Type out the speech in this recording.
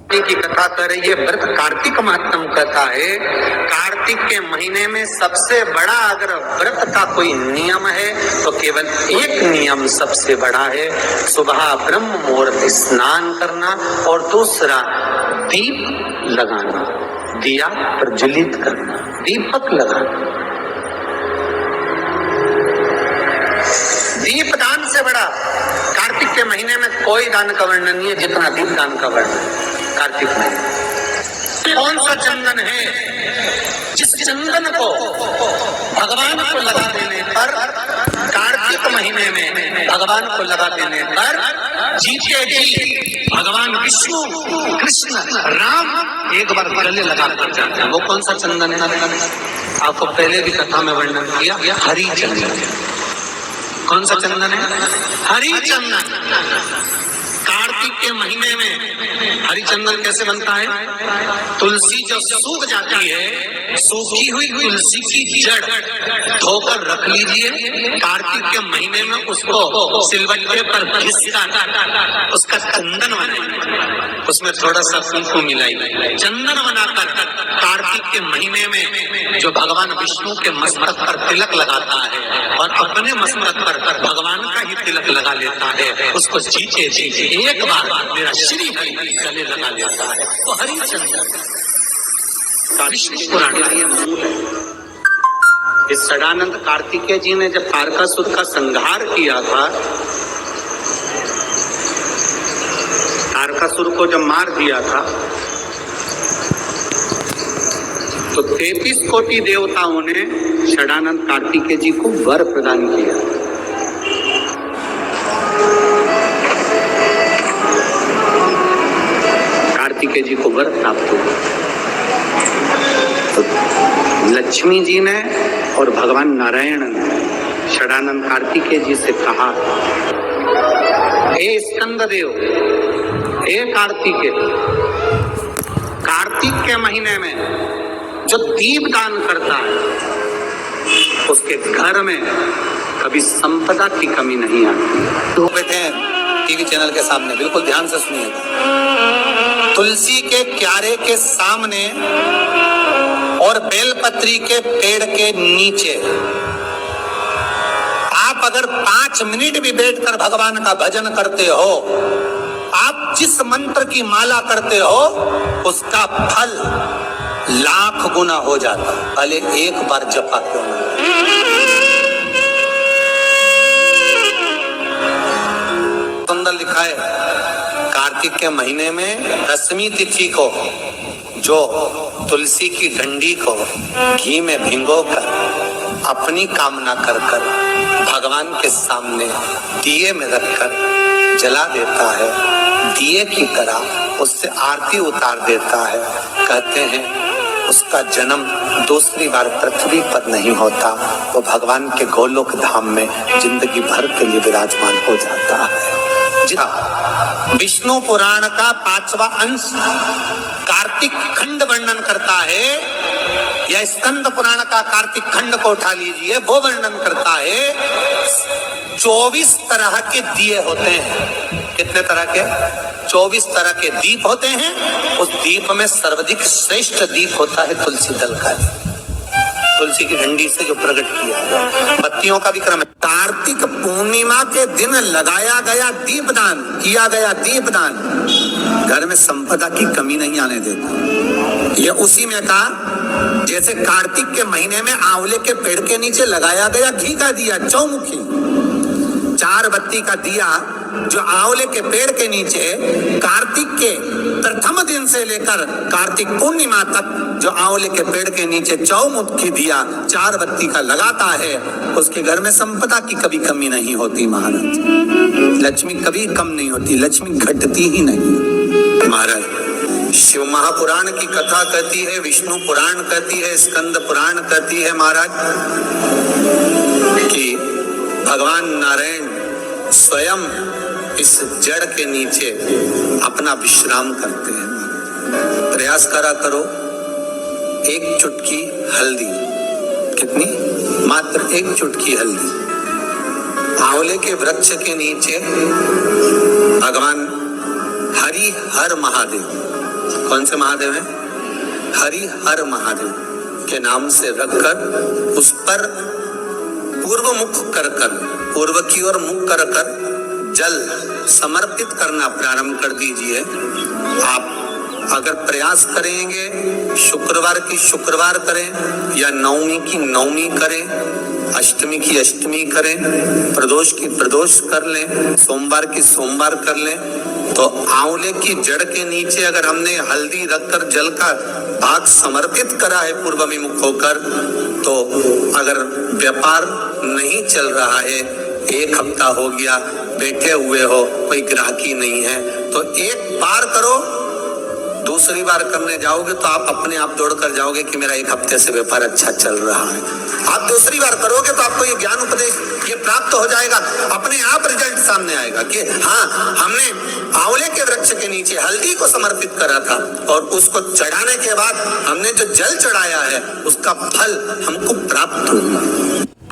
की कथा कर रही है। व्रत कार्तिक महात्म कथा है। कार्तिक के महीने में सबसे बड़ा अगर व्रत का कोई नियम है तो केवल एक नियम सबसे बड़ा है, सुबह ब्रह्म मुहूर्त स्नान करना और दूसरा दीप लगाना, दिया प्रज्वलित करना, दीपक लगाना। दीप दान से बड़ा कार्तिक के महीने में कोई दान का वर्णन नहीं है जितना दीप दान का वर्णन कार्तिक में। कौन सा चंदन है जिस चंदन को भगवान को लगा देने पर, कार्तिक महीने में भगवान को लगा देने पर जीते जी भगवान विष्णु, कृष्ण, राम एक बार गले लगा कर जाते हैं। वो कौन सा चंदन है? आपको पहले भी कथा में वर्णन किया, हरि चंदन। कौन सा चंदन है? हरि चंदन। कार्तिक के महीने में हरि चंदन कैसे बनता है? तुलसी जो सूख जाती है, सूखी हुई तुलसी की जड़ धोकर रख लीजिए। कार्तिक के महीने में उसको सिलबट्टे पर घिसकर उसका चंदन बनाइए, उसमें थोड़ा सा कुमकुम मिलाइए। चंदन बनाकर कार्तिक के महीने में जो भगवान विष्णु के मस्तक पर तिलक लगाता है और अपने मस्तक पर भगवान का ही तिलक लगा लेता है, उसको जीते जी एक बार मेरा श्री हरि गले लगा लेता है, वो हरि चंदन का विष्णु पुराण का ये मूल है। इस सदानंद कार्तिकेय जी ने जब तारकासुर का संहार किया था, तारकासुर को जब मार दिया था तो 33 कोटि देवताओं ने सदानंद कार्तिकेय जी को वर प्रदान किया। कार्तिकेय जी को वर प्राप्त हुआ। तो लक्ष्मी जी ने और भगवान नारायण ने सदानंद कार्तिकेय जी से कहा, हे स्कंद देव, हे कार्तिकेय, कार्तिक के महीने में जो दीप दान करता है उसके घर में कभी संपदा की कमी नहीं आती। तो बैठे हैं टीवी चैनल के सामने, बिल्कुल ध्यान से सुनिएगा। तुलसी के क्यारे के सामने और बेलपत्री के पेड़ के नीचे आप अगर 5 मिनट भी बैठकर भगवान का भजन करते हो, आप जिस मंत्र की माला करते हो उसका फल लाख गुना हो जाता, भले एक बार जपा क्यों ना। सुंदर लिखा है, कार्तिक के महीने में दशमी तिथि को जो तुलसी की डंडी को घी में भिगोकर अपनी कामना कर कर भगवान के सामने दिए में रखकर जला देता है, दिए की तरह उससे आरती उतार देता है, कहते हैं उसका जन्म दूसरी बार पृथ्वी पर नहीं होता, वो भगवान के गोलोक धाम में जिंदगी भर के लिए विराजमान हो जाता है। विष्णु पुराण का 5वां अंश कार्तिक खंड वर्णन करता है, या स्कंद पुराण का कार्तिक खंड को उठा लीजिए, वो वर्णन करता है 24 तरह के दिए होते हैं। कितने तरह के? 24 तरह के दीप होते हैं। उस दीप में सर्वाधिक श्रेष्ठ दीप होता है तुलसी दल का, तुलसी की डंडी से जो प्रकट किया है। बत्तियों का भी क्रम है। कार्तिक पूर्णिमा के दिन लगाया गया दीपदान, किया गया दीपदान घर में संपदा की कमी नहीं आने देता। ये उसी में कहा जैसे कार्तिक के महीने में आंवले के पेड़ के नीचे लगाया गया घी का दिया, चौमुखी 4 बत्ती का दिया जो आंवले के पेड़ के नीचे कार्तिक के प्रथम दिन से लेकर कार्तिक पूर्णिमा तक जो आंवले के पेड़ के नीचे चौमुखी दिया 4 बत्ती का लगाता है, उसके घर में संपदा की कभी कमी नहीं होती महाराज। लक्ष्मी कभी कम नहीं होती, लक्ष्मी घटती ही नहीं महाराज। शिव महापुराण की कथा कहती है, विष्णु पुराण कहती है, स्कंद पुराण कहती है महाराज कि भगवान नारायण स्वयं इस जड़ के नीचे अपना विश्राम करते हैं। प्रयास करा करो, एक चुटकी हल्दी, कितनी? मात्र एक चुटकी हल्दी, आंवले के वृक्ष के नीचे भगवान हरि हर महादेव कौन से महादेव हैं? हरि हर महादेव के नाम से रखकर उस पर पूर्व मुख कर पूर्व की ओर मुख कर जल समर्पित करना प्रारंभ कर दीजिए। आप अगर प्रयास करेंगे शुक्रवार की शुक्रवार करें या नवमी की नवमी करें, अष्टमी की अष्टमी करें, प्रदोष की प्रदोष कर लें, सोमवार की सोमवार कर लें, तो आंवले की जड़ के नीचे अगर हमने हल्दी रखकर जल का भाग समर्पित करा है पूर्वभिमुख होकर, तो अगर व्यापार नहीं चल रहा है, एक हफ्ता हो गया बैठे हुए हो, कोई ग्राहकी नहीं है, तो एक बार करो, दूसरी बार करने जाओगे तो आप अपने आप दौड़ कर जाओगे कि मेरा एक हफ्ते से व्यापार अच्छा चल रहा है। आप दूसरी बार करोगे तो आपको ये ज्ञान उपदेश ये प्राप्त हो जाएगा, अपने आप रिजल्ट सामने आएगा कि हाँ, हमने आंवले के वृक्ष के नीचे हल्दी को समर्पित करा था और उसको चढ़ाने के बाद हमने जो जल चढ़ाया है उसका फल हमको प्राप्त हुआ।